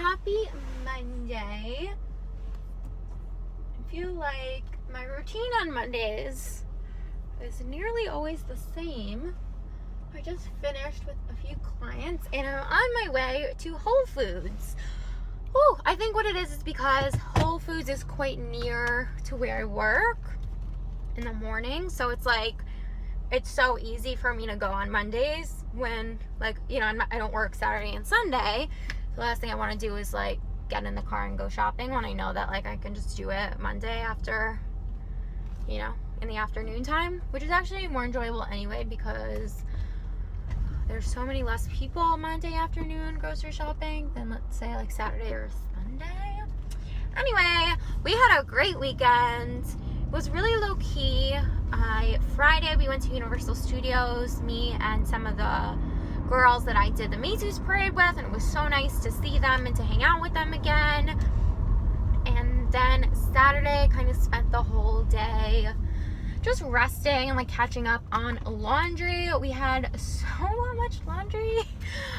Happy Monday. I feel like my routine on Mondays is nearly always the same. I just finished with a few clients and I'm on my way to Whole Foods. Oh, I think what it is because Whole Foods is quite near to where I work in the morning. So it's like, it's so easy for me to go on Mondays when, like, you know, I don't work Saturday and Sunday. The last thing I want to do is like get in the car and go shopping when I know that like I can just do it Monday after, you know, in the afternoon time, which is actually more enjoyable anyway because there's so many less people Monday afternoon grocery shopping than, let's say, like Saturday or Sunday. Anyway, we had a great weekend. It was really low-key. Friday we went to Universal Studios, me and some of the girls that I did the Macy's parade with, and it was so nice to see them and to hang out with them again. And then Saturday kind of spent the whole day just resting and like catching up on laundry. We had so much laundry.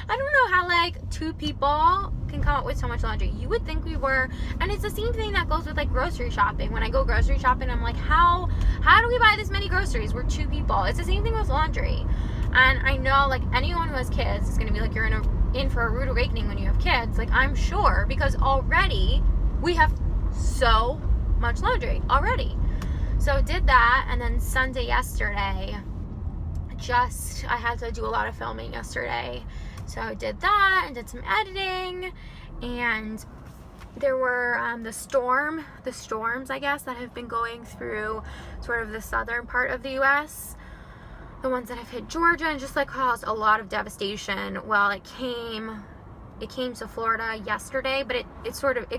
I don't know how like two people can come up with so much laundry. You would think we were, and it's the same thing that goes with like grocery shopping. When I go grocery shopping, I'm like, how do we buy this many groceries? We're two people. It's the same thing with laundry. And I know like anyone who has kids is gonna be like, you're in for a rude awakening when you have kids. Like, I'm sure, because already we have so much laundry already. So did that, and then Sunday yesterday, I had to do a lot of filming yesterday. So I did that and did some editing, and there were the storms, I guess, that have been going through sort of the southern part of the U.S., the ones that have hit Georgia and just like caused a lot of devastation. Well, it came to Florida yesterday, but it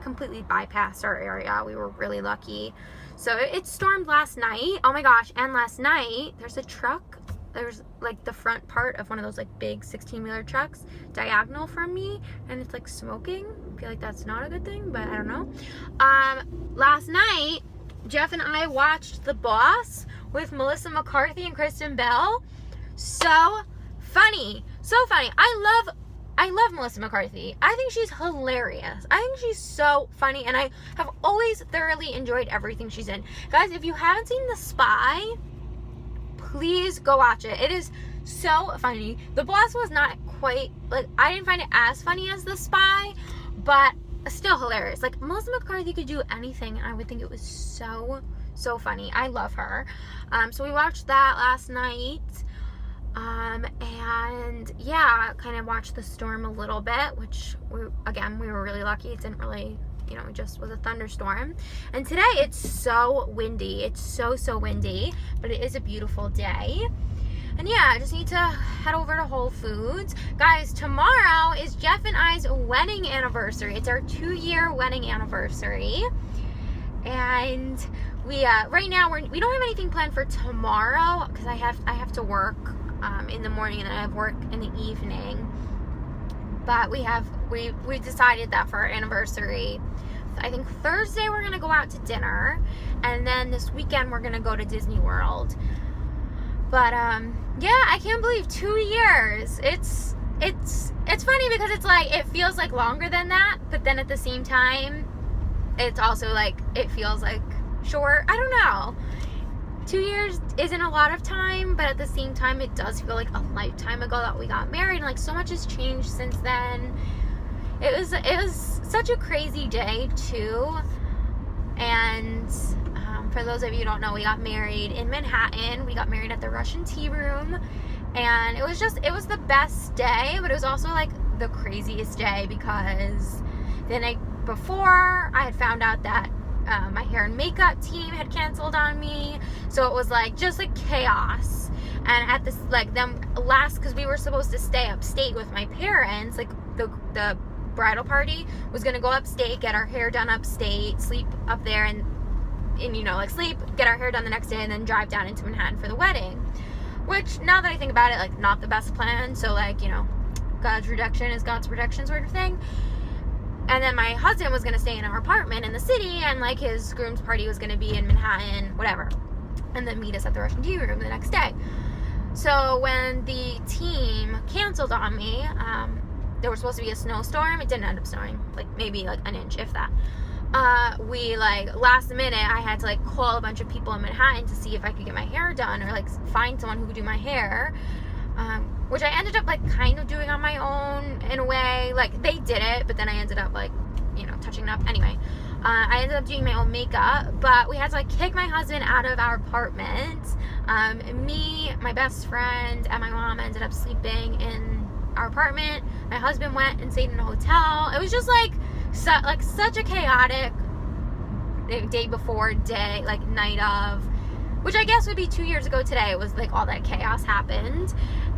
completely bypassed our area. We were really lucky. So it stormed last night. Oh my gosh. And last night there's a truck. There's like the front part of one of those like big 16-wheeler trucks diagonal from me, and it's like smoking. I feel like that's not a good thing, but I don't know. Last night Jeff and I watched The Boss with Melissa McCarthy and Kristen Bell. So funny. I love Melissa McCarthy. I think she's hilarious. I think she's so funny, and I have always thoroughly enjoyed everything she's in. Guys, if you haven't seen The Spy, please go watch it. It is so funny. The Boss was not quite, like, I didn't find it as funny as The Spy, but still hilarious. Like, Melissa McCarthy could do anything, and I would think it was so funny. I love her. So we watched that last night. And yeah, kind of watched the storm a little bit, which we were really lucky. It didn't really, you know, it just was a thunderstorm. And today it's so windy. It's so windy, but it is a beautiful day. And yeah, I just need to head over to Whole Foods. Guys, tomorrow is Jeff and I's wedding anniversary. It's our 2-year wedding anniversary. And we, right now we don't have anything planned for tomorrow because I have to work in the morning, and then I have work in the evening. But we decided that for our anniversary, I think Thursday we're gonna go out to dinner, and then this weekend we're gonna go to Disney World. But yeah, I can't believe 2 years. It's funny because it's like, it feels like longer than that, but then at the same time it's also like, it feels like short. I don't know. 2 years isn't a lot of time, but at the same time, it does feel like a lifetime ago that we got married. And like, so much has changed since then. It was such a crazy day too. And for those of you who don't know, we got married in Manhattan. We got married at the Russian Tea Room, and it was the best day, but it was also like the craziest day because the night before I had found out that my hair and makeup team had canceled on me, so it was like just like chaos. And at this, like, because we were supposed to stay upstate with my parents, like the bridal party was gonna go upstate, get our hair done upstate, sleep up there, and you know, like sleep, get our hair done the next day, and then drive down into Manhattan for the wedding. Which, now that I think about it, like, not the best plan. So like, you know, God's reduction is God's protection sort of thing. And then my husband was going to stay in our apartment in the city, and like his groom's party was going to be in Manhattan, whatever, and then meet us at the Russian Tea Room the next day. So when the team canceled on me, there was supposed to be a snowstorm. It didn't end up snowing, like maybe like an inch, if that. We like last minute I had to like call a bunch of people in Manhattan to see if I could get my hair done or like find someone who could do my hair, which I ended up like kind of doing on my own in a way. Like they did it, but then I ended up like, you know, touching it up anyway. I ended up doing my own makeup, but we had to like kick my husband out of our apartment. Me, my best friend, and my mom ended up sleeping in our apartment. My husband went and stayed in a hotel. It was just like such a chaotic day before, like night of, which I guess would be 2 years ago today. It was like all that chaos happened,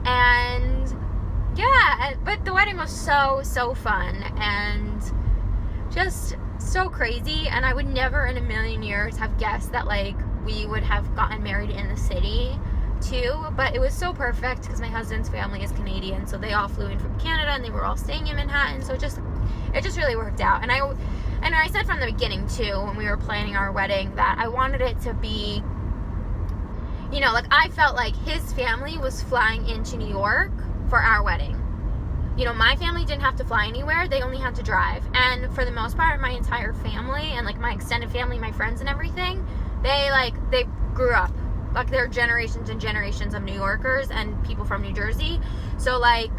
and yeah, but the wedding was so fun and just so crazy. And I would never in a million years have guessed that like we would have gotten married in the city too, but it was so perfect because my husband's family is Canadian, so they all flew in from Canada and they were all staying in Manhattan, so it just really worked out. And I said from the beginning too, when we were planning our wedding, that I wanted it to be, you know, like I felt like his family was flying into New York for our wedding. You know, my family didn't have to fly anywhere, they only had to drive. And for the most part, my entire family and like my extended family, my friends and everything, they grew up, like they're generations and generations of New Yorkers and people from New Jersey. So like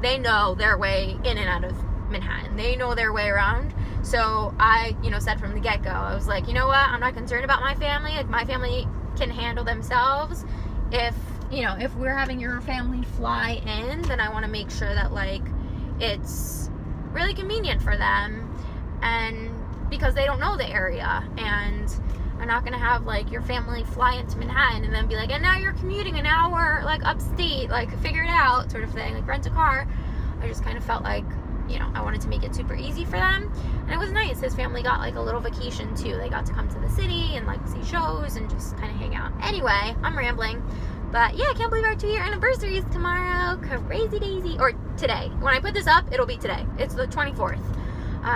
they know their way in and out of Manhattan. They know their way around. So I, you know, said from the get-go, I was like, you know what, I'm not concerned about my family. Like my family can handle themselves. If, you know, if we're having your family fly in, then I want to make sure that like it's really convenient for them, and because they don't know the area, and I'm not gonna have like your family fly into Manhattan and then be like, and now you're commuting an hour like upstate, like figure it out sort of thing, like rent a car. I just kind of felt like, you know, I wanted to make it super easy for them. And it was nice. His family got like a little vacation too. They got to come to the city and like see shows and just kind of hang out. Anyway, I'm rambling. But yeah, I can't believe our 2-year anniversary is tomorrow. Crazy daisy. Or today. When I put this up, it'll be today. It's the 24th.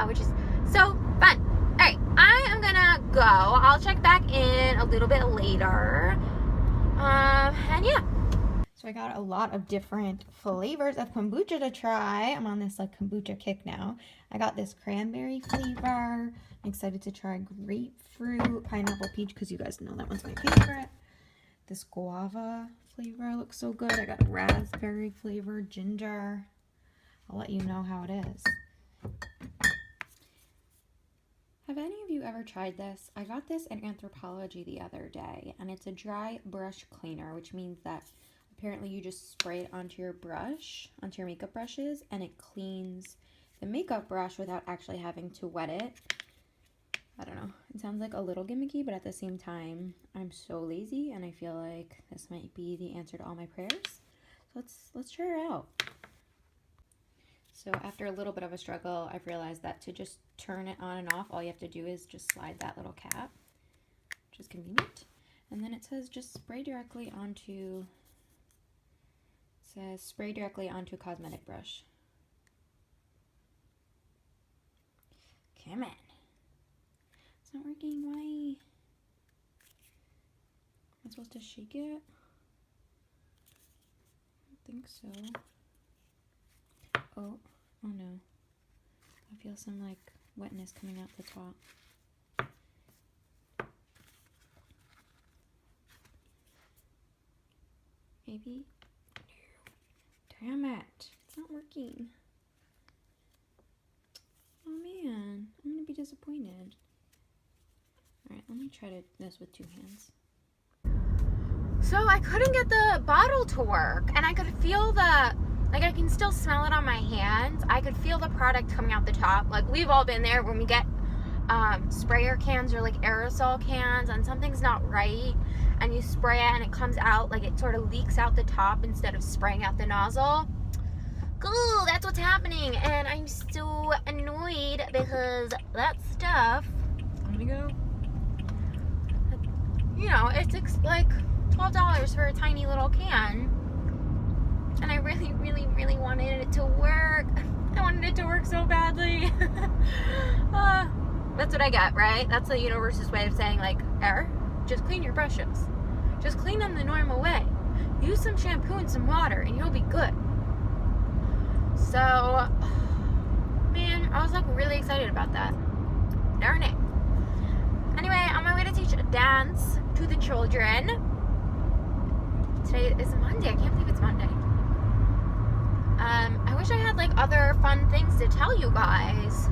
Which is so fun. Alright, I am gonna go. I'll check back in a little bit later. And yeah. So I got a lot of different flavors of kombucha to try. I'm on this like kombucha kick now. I got this cranberry flavor. I'm excited to try grapefruit, pineapple, peach, because you guys know that one's my favorite. This guava flavor looks so good. I got a raspberry flavor, ginger. I'll let you know how it is. Have any of you ever tried this? I got this in Anthropology the other day, and it's a dry brush cleaner, which means that apparently you just spray it onto your brush, onto your makeup brushes, and it cleans the makeup brush without actually having to wet it. I don't know. It sounds like a little gimmicky, but at the same time, I'm so lazy, and I feel like this might be the answer to all my prayers. So let's try it out. So after a little bit of a struggle, I've realized that to just turn it on and off, all you have to do is just slide that little cap, which is convenient. And then it says just spray directly onto, a cosmetic brush. Come on. It's not working. Why? Am I supposed to shake it? I don't think so. Oh no. I feel some like wetness coming out the top. Maybe? No. Damn it. It's not working. Oh man. I'm gonna be disappointed. Alright, let me try this with 2 hands. So I couldn't get the bottle to work, and I could feel like I can still smell it on my hands. I could feel the product coming out the top. Like we've all been there when we get sprayer cans or like aerosol cans and something's not right, and you spray it and it comes out, like it sort of leaks out the top instead of spraying out the nozzle. Cool, that's what's happening, and I'm so annoyed because that stuff, I'm gonna go, you know, it's like $12 for a tiny little can. And I really, really, really wanted it to work. I wanted it to work so badly. That's what I get, right? That's the universe's way of saying, like, error, just clean your brushes. Just clean them the normal way. Use some shampoo and some water, and you'll be good. So, man, I was like really excited about that. Darn it. Anyway, on my way to teach a dance to the children. Today is Monday. I can't believe it's Monday. I wish I had like other fun things to tell you guys.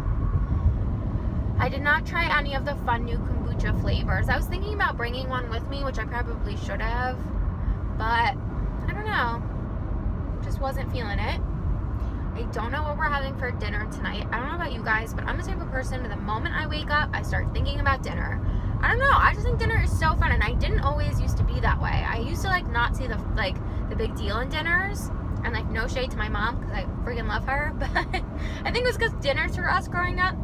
I did not try any of the fun new kombucha flavors. I was thinking about bringing one with me, which I probably should have, but I don't know. Just wasn't feeling it. I don't know what we're having for dinner tonight. I don't know about you guys, but I'm the type of person, the moment I wake up, I start thinking about dinner. I don't know. I just think dinner is so fun, and I didn't always used to be that way. I used to like not see the big deal in dinners, and like no shade to my mom because I freaking love her, but I think it was because dinners for us growing up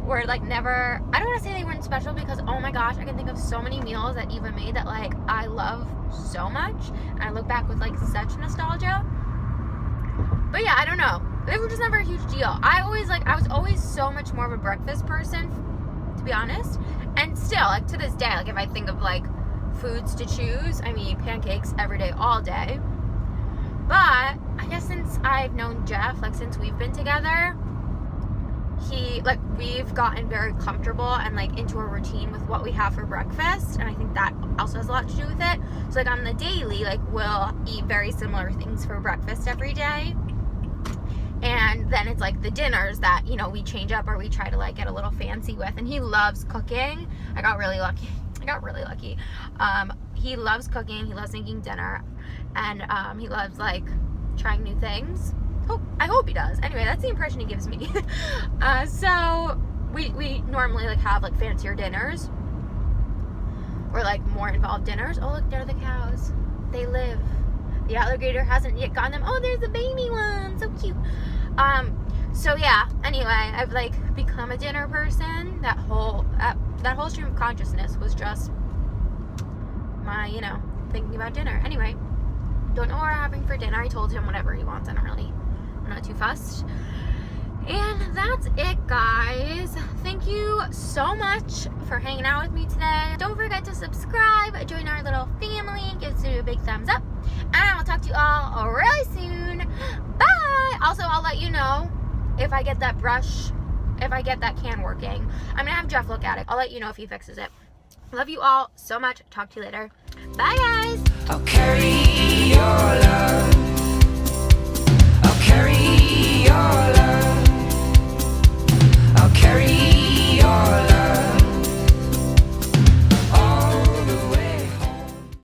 were like never, I don't want to say they weren't special because oh my gosh, I can think of so many meals that Eva made that like I love so much, and I look back with like such nostalgia. But yeah, I don't know. They were just never a huge deal. I was always so much more of a breakfast person, to be honest. And still, like to this day, like if I think of like foods to choose, I mean pancakes every day, all day. But I guess since I've known Jeff, like since we've been together, we've gotten very comfortable and like into a routine with what we have for breakfast, and I think that also has a lot to do with it. So like on the daily, like we'll eat very similar things for breakfast every day, and then it's like the dinners that, you know, we change up or we try to like get a little fancy with. And he loves cooking. I got really lucky. He loves cooking, he loves making dinner, and he loves like trying new things. I hope he does. Anyway, that's the impression he gives me. So we normally like have like fancier dinners or like more involved dinners. Oh look, there are the cows. They live. The alligator hasn't yet gotten them. Oh, there's a baby one. So cute. So yeah, anyway, I've like become a dinner person. That whole stream of consciousness was just my, you know, thinking about dinner. Anyway, don't know what we're having for dinner. I told him whatever he wants. I'm not too fussed. And that's it, guys. Thank you so much for hanging out with me today. Don't forget to subscribe, join our little family, give us a big thumbs up, and I will talk to you all really soon. Bye! Also, I'll let you know if I get that can working. I'm gonna have Jeff look at it. I'll let you know if he fixes it. Love you all so much. Talk to you later. Bye, guys! I'll carry your love.